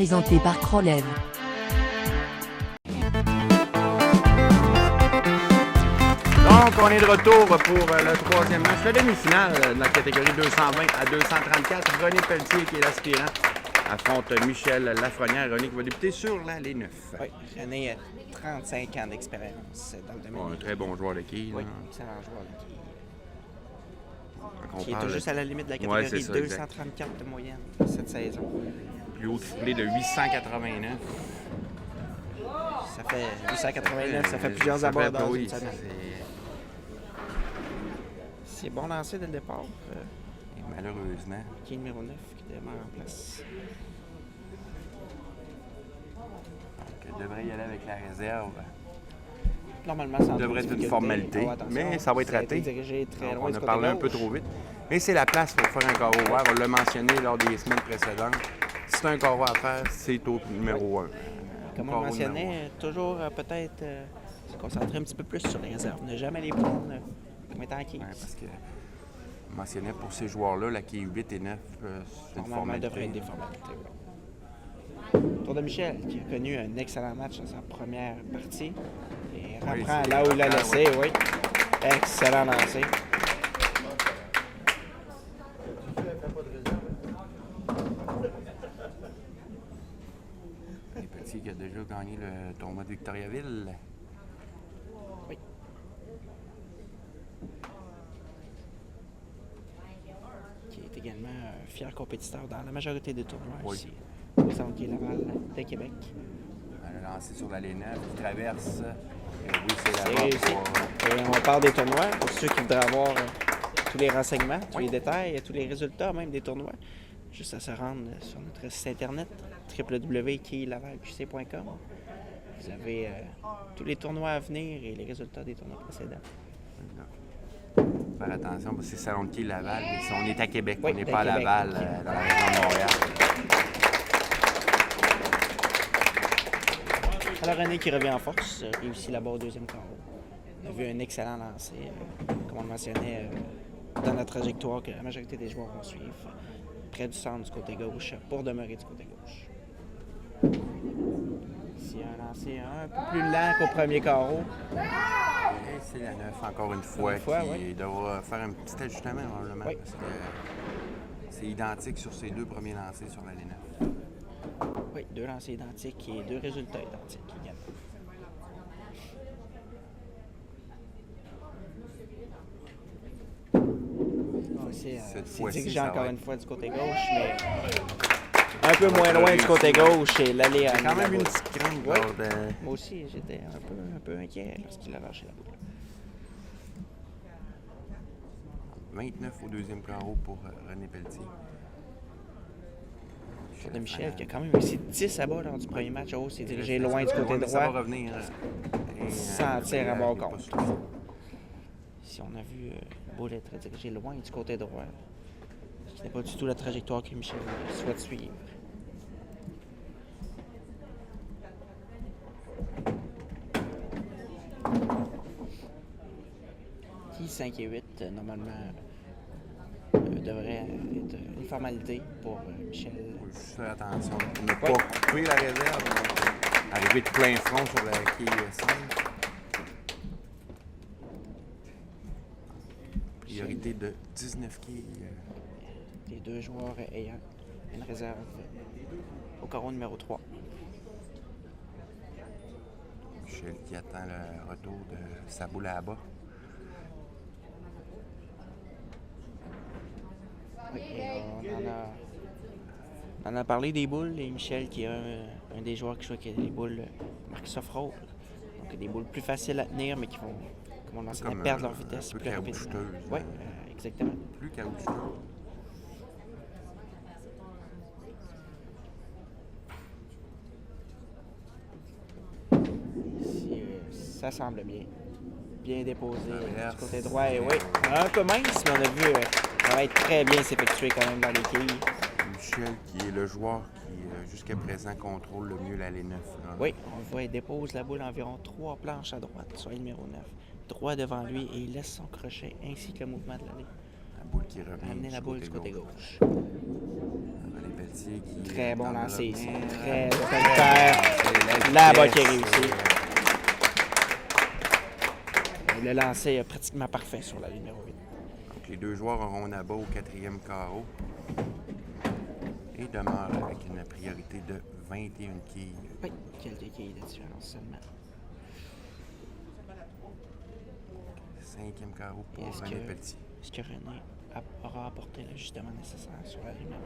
présenté par Krolev. Donc, on est de retour pour le troisième match, la demi-finale de la catégorie 220 à 234. René Pelletier, qui est l'aspirant, affronte Michel Lafrenière. René qui va débuter sur l'allée 9. Oui, René a 35 ans d'expérience dans le domaine. Bon, un très bon joueur de quilles. Oui, là. excellent joueur de quilles. On Qui est parle tout juste à la limite de la catégorie, Ouais, c'est ça, 234 de moyenne cette saison. plus haut triplé de 889. Ça fait 889, ça fait plusieurs abords dans une semaine. C'est bon lancé dès le départ. Et malheureusement. Qui est le numéro 9 qui démarre en place. Donc, il devrait y aller avec la réserve. Normalement, ça devrait être une formalité, mais ça va être raté. Dirigé très Donc, loin on du a côté parlé un gauche. peu trop vite. Mais c'est la place pour faire un carreau ouvert. On l'a mentionné lors des semaines précédentes. Si tu as un carreau à faire, c'est au numéro 1. Comme on le mentionnait, toujours peut-être se concentrer un petit peu plus sur les réserves. Ne jamais les prendre comme étant acquises. Ouais, parce que on mentionnait pour ces joueurs-là, la quille 8 et 9, c'est une Normalement, devrait être formalité. des formalités. Tour de Michel, qui a connu un excellent match dans sa première partie. Et reprend c'est là où il l'a reprend, laissé, oui. Excellent lancé. Les petits qui a déjà gagné le tournoi de Victoriaville. Oui. Qui est également un fier compétiteur dans la majorité des tournois Oui. ici, au Centre Guy Laval de Québec. Elle a lancé sur l'allée 9, il traverse. Et oui, c'est C'est là-bas réussi. pour... Et on parle des tournois. Pour ceux qui voudraient avoir tous les renseignements, tous les détails, tous les résultats même des tournois, juste à se rendre sur notre site internet www.quillevavalqc.com. Vous avez tous les tournois à venir et les résultats des tournois précédents. Faire attention, parce que c'est Salon de quille Laval, mais si on est à Québec, Oui, on n'est à pas à Québec. Laval, dans la région de Montréal. Alors René qui revient en force, réussit là-bas au deuxième carreau. On a vu un excellent lancer, comme on le mentionnait, dans la trajectoire que la majorité des joueurs vont suivre, près du centre du côté gauche, pour demeurer du côté gauche. Ici, un lancer un peu plus lent qu'au premier carreau. Et c'est la 9, encore une fois, qui oui. devra faire un petit ajustement probablement, Oui. parce que c'est identique sur ses deux premiers lancers sur l'allée 9. Oui, deux lancers identiques et deux résultats identiques également. Cette C'est fois-ci, dirigé ça va encore être- une fois du côté gauche, mais un peu moins loin du côté gauche et l'aller à J'ai quand même la une boule. petite crainte Oui. lors de... Moi aussi, j'étais un peu inquiet lorsqu'il a lâché la boule. 29 au deuxième carreau pour René Pelletier. Tour de Michel qui a quand même réussi 10 à bas lors du premier match. Oh, c'est dirigé loin du côté Ouais, mais ça va droit. revenir. Et, Sans tir à bord il est pas contre. suffisant. Ici, on a vu la boule être dirigée loin du côté droit. Ce n'est pas du tout la trajectoire que Michel souhaite suivre. Qui 5 et 8, normalement, devrait être une formalité pour Michel. Faut juste faire attention pour ne pas couper la réserve. Donc, arriver de plein front sur la quille 5. Priorité de 19 quilles. Les deux joueurs ayant une réserve au carreau numéro 3. Michel qui attend le retour de sa boule à bas. Oui, et on en a parlé des boules et Michel qui est un des joueurs qui joue avec les boules Marcus Offroad. Donc des boules plus faciles à tenir mais qui vont, comme on l'enseignait, Comme perdre leur un vitesse peu plus rapidement. caoutchouteuses, Oui, hein. exactement. Plus caoutchouteux. Ici, ça semble bien. Bien déposé Traverse. du côté droit. Et oui, un peu mince, mais on a vu ça va être très bien s'effectuer quand même dans les quilles. Michel qui est le joueur qui, jusqu'à présent, contrôle le mieux l'allée 9. Là. Oui, on le voit, il dépose la boule environ 3 planches à droite sur le numéro 9. Droit devant lui et il laisse son crochet ainsi que le mouvement de l'allée. La boule qui revient Amener la boule du côté gauche. gauche. René Pelletier qui Très bon tente de lancer ici. revenir. Très autoritaire. Là-bas qui a réussi. Le lancer est pratiquement parfait sur la ligne numéro 8. Donc, les deux joueurs auront là-bas au 4e carreau et demeurent avec une priorité de 21 quilles. Oui, quelques quilles de différence seulement. 5e carreau pour René Pelletier. Est-ce que René aura apporté l'ajustement nécessaire sur la ligne numéro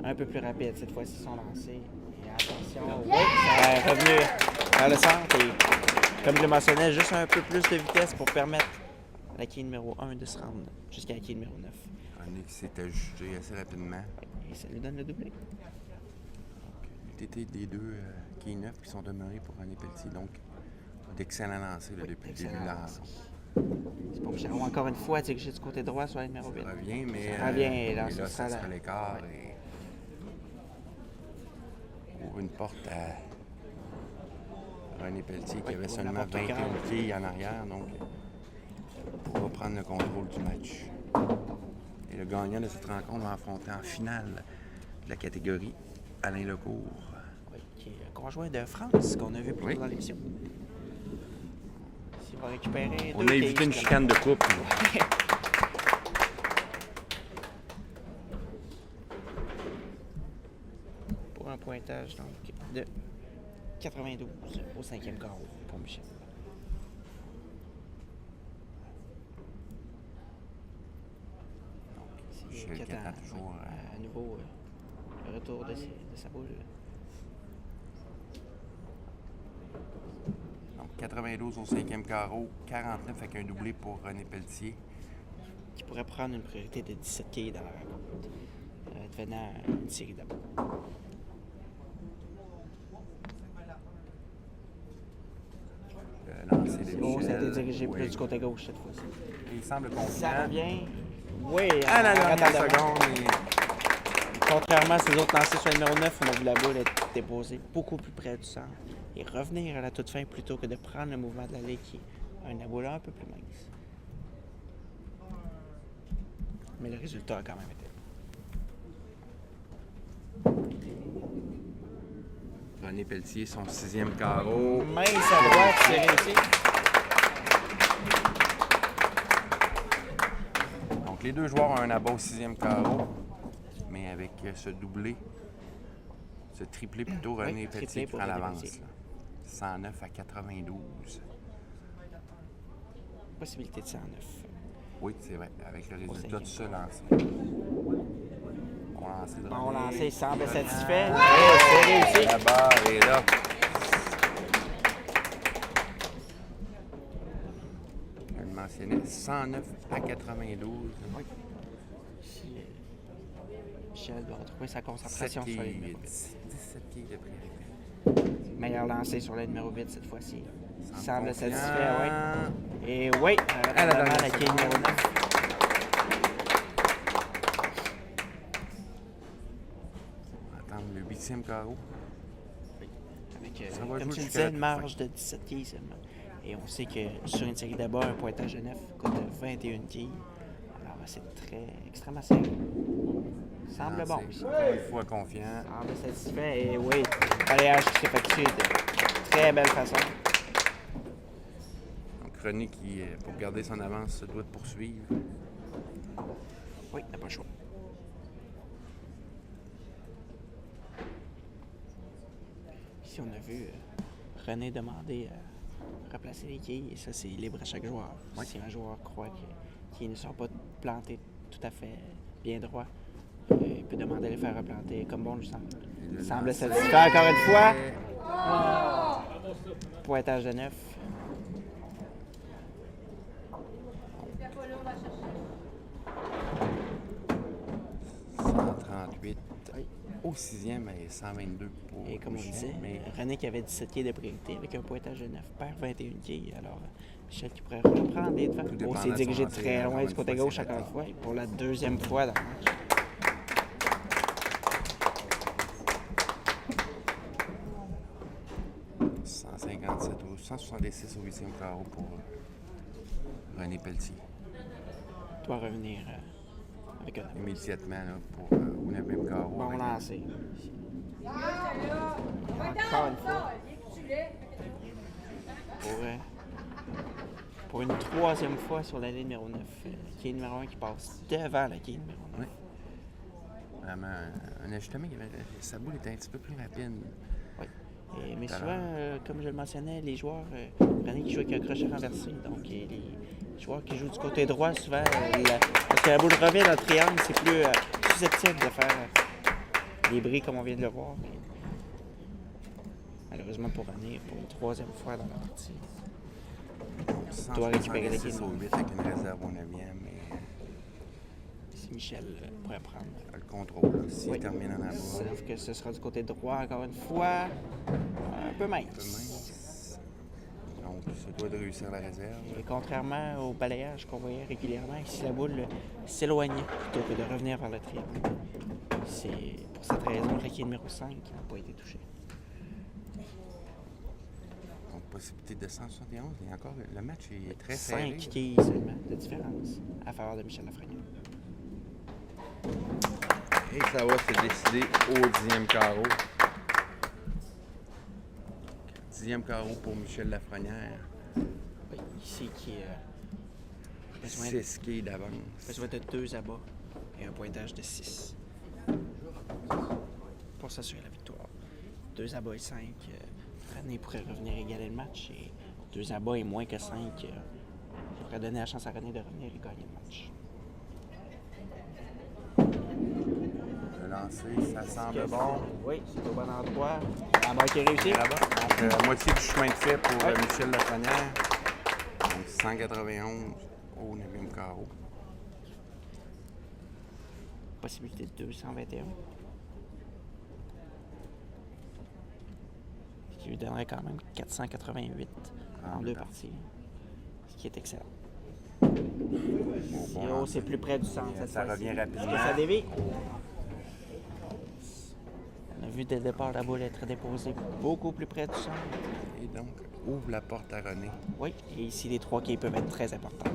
9? Un peu plus rapide cette fois-ci son lancer. Et attention, oui, ça est revenu vers le centre. Et comme je le mentionnais, juste un peu plus de vitesse pour permettre à la quille numéro 1 de se rendre jusqu'à la quille numéro 9. René qui s'est ajusté assez rapidement. Et ça lui donne le doublé. L'UTT des deux quilles 9 qui sont demeurés pour René Pelletier. Donc, d'excellents lancers là, depuis le début de la rencontre. C'est bon, Charo, encore une fois, dirigé du côté droit sur la numéro 8. Ça revient, mais Ça revient, et là, et ça ça sera sera l'écart. Et ouvre une porte à René Pelletier qui avait pour seulement n'importe 21 quand. quilles en arrière. Donc, pour reprendre le contrôle du match. Et le gagnant de cette rencontre va affronter en finale de la catégorie Alain Lecourt. Oui, qui est le conjoint de France qu'on a vu plus tôt dans l'émission. S'il va récupérer On deux a évité quilles, une chicane de couple. pour un pointage donc de 92 au 5e carreau pour Michel. Michel qui attend toujours. À nouveau le retour de sa boule. Donc 92 au 5e carreau, 49 avec un doublé pour René Pelletier. Qui pourrait prendre une priorité de 17 quilles dans la rencontre, devenant une série d'abord. Le lancer de Oh, ça a été Michel. dirigé Oui. plus du côté gauche cette fois-ci. Et il semble Ça confiant. revient. Oui, À la dernière retardement. seconde. Et Contrairement à ses autres lancers sur le numéro 9, on a vu la boule être déposée beaucoup plus près du centre et revenir à la toute fin plutôt que de prendre le mouvement de l'aller qui a une boule un peu plus mince. Mais le résultat a quand même été. René Pelletier, son 6e carreau. Mince à droite, c'est réussi. Donc les deux joueurs ont un abat au 6e carreau. Mais avec ce doublé, ce triplé plutôt, René triplé Pelletier pour prend René l'avance. Pelletier. là. 109 à 92. Possibilité de 109. Oui, c'est vrai. Avec le résultat 5e. de ce lancer. Bon lancé, il semble satisfait. Ouais, Oui, c'est réussi. la barre est là. Je le mentionnais, 109 à 92. Oui. Ici, Michel doit retrouver sa 7 concentration sur les quilles, numéros 8. 17 quilles de priorité. Meilleur lancé sur le numéro 8 cette fois-ci. Il Semble semble confiant. satisfait, oui. Et oui, À la dernière la quille seconde. numéro 9. On va attendre le 8e carreau. Avec, Ça va comme jouer tu le jusqu'à disais, la une toute marge de 17 quilles seulement. Et on sait que sur une série d'abord, un pointage de 9 coûte 21 quilles. Alors c'est extrêmement serré. Semble bon Lancé, aussi. encore une fois confiant. Semble satisfait et oui, balayage qui s'effectue de très belle façon. Donc René qui, pour garder son avance, se doit de poursuivre. Oui, n'a pas le choix. Ici, on a vu René demander à replacer les quilles et ça, c'est libre à chaque joueur. Si un joueur croit qu'ils ne sont pas plantés tout à fait bien droit, il peut demander de les faire replanter comme bon lui semble. Il semble satisfait encore une fois. Pointage de 9. 138 au 6e et 122 pour Et comme on Michel, disait, mais René qui avait 17 quilles de priorité avec un pointage de 9 perd 21 quilles. Alors, Michel qui pourrait reprendre les devants. dépendant On de s'est son dirigé lancer, très encore loin une du côté fois, gauche c'est encore une retard. fois et pour la deuxième fois dans le match. 157 ou 166 au 8e carreau pour René Pelletier. Doit revenir avec un immédiatement là, pour au 9e carreau. bon lancer. Encore une fois. Pour une troisième fois sur la ligne numéro 9, qui est numéro 1 qui passe devant la qui est numéro 9. Oui. Vraiment, un ajustement, sa boule était un petit peu plus rapide. Oui. Mais souvent, comme je le mentionnais, les joueurs, René qui joue avec un crochet renversé, donc les joueurs qui jouent du côté droit, souvent, parce que la boule revient dans le triangle, c'est plus susceptible de faire des bris comme on vient de le voir. Mais malheureusement pour René, pour une troisième fois dans la partie, il doit récupérer la game. Au 8 avec une réserve au 9e. Si Michel pourrait prendre Le contrôle, s'il termine en avant. Sauf que ce sera du côté droit encore une fois, un peu mince. Donc, ça doit de réussir la réserve. Et contrairement au balayage qu'on voyait régulièrement, ici la boule s'éloignait plutôt que de revenir vers le triangle. C'est pour cette raison que qui est numéro 5 qui n'a pas été touché. Donc, possibilité de 171. Et encore, le match est très serré. 5 quilles seulement de différence à faveur de Michel Lafrenière. Et ça va se décider au 10e carreau. 10e carreau pour Michel Lafrenière. Oui, ici qui est 6 quilles d'avance. besoin de 2 abats et un pointage de 6 pour s'assurer la victoire. 2 abats et 5, René pourrait revenir égaler le match et 2 abats et moins que 5 pourrait donner la chance à René de revenir et gagner le match. Le lancer, ça semble bon. Oui, c'est au bon endroit. La balle qui est réussie. Là-bas. Donc, moitié du chemin de fait pour Michel Lafrenière. Donc, 191 au 9e carreau. Possibilité de 221. Ce qui lui donnerait quand même 488 en 2 parties. Ce qui est excellent. Bon, C'est plus près du centre. ça revient rapidement. Est-ce que ça dévie? On a vu dès le départ la boule être déposée beaucoup plus près du centre. Et donc, ouvre la porte à René. Oui, et ici les 3 quilles peuvent être très importants.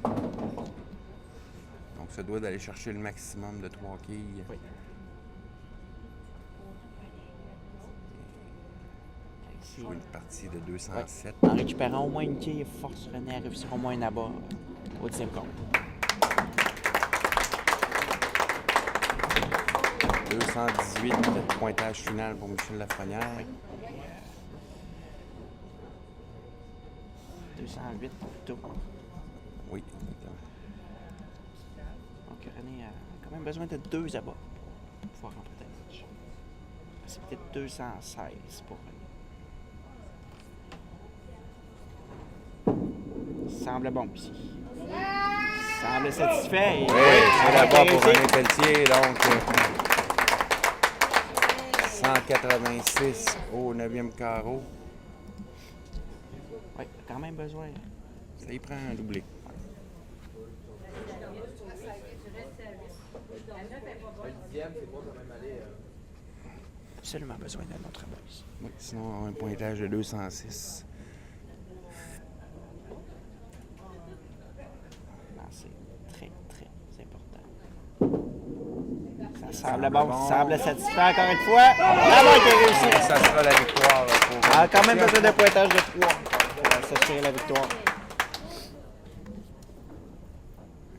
Donc, ça doit d'aller chercher le maximum de 3 quilles. Oui. Jouer une partie de 207. En récupérant au moins une quille, force René à réussir au moins un abat au 10e compte. 218 pointage final pour Michel Lafrenière. Oui. 208 plutôt. Oui, exactement. Donc René a quand même besoin de 2 abats pour pouvoir remporter le match. C'est peut-être 216 pour René. Semble bon ici. Semble satisfait. Et Oui, c'est là-bas pour René Pelletier. Donc, 186 au 9e carreau. Oui, quand même besoin. Ça y prend un doublé. Absolument besoin d'un autre abat ici. Oui, sinon, un pointage de 206. C'est très, très important. Ça semble bon, ça semble satisfait encore une fois. La balle qui est réussie. Ça sera la victoire pour. a quand même besoin d'un pointage de 3 pour s'assurer la victoire.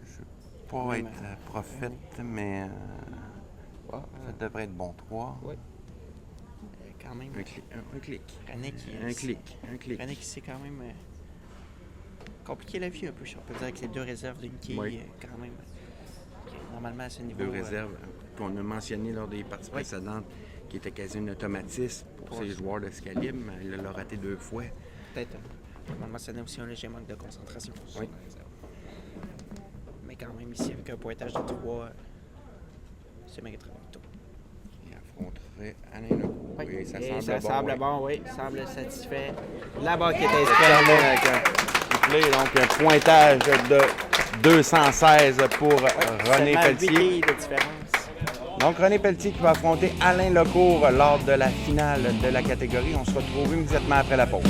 Je ne veux pas être prophète, mais ça devrait être bon. 3. Oui. Quand même. Un clic. René qui Un clic. René qui s'est quand même compliqué la vie un peu. On peut dire que c'est 2 réserves d'une quille quand même. Normalement à ce niveau. 2 réserves qu'on a mentionnées lors des parties précédentes, qui étaient quasi un automatisme pour ces joueurs de ce calibre, mais il l'a raté 2 fois. Peut-être. On a mentionné aussi un léger manque de concentration. Oui. Mais quand même ici avec un pointage de 3, c'est mériterait plutôt. Il affronterait Alain Legault. Oui. Et ça Et semble ça bon. semble bon, oui. Semble satisfait. La balle qui est inscrite. Avec un play, donc un pointage de 216 pour René Pelletier. De différence. Donc René Pelletier qui va affronter Alain Lecourt lors de la finale de la catégorie. On se retrouve immédiatement après la pause.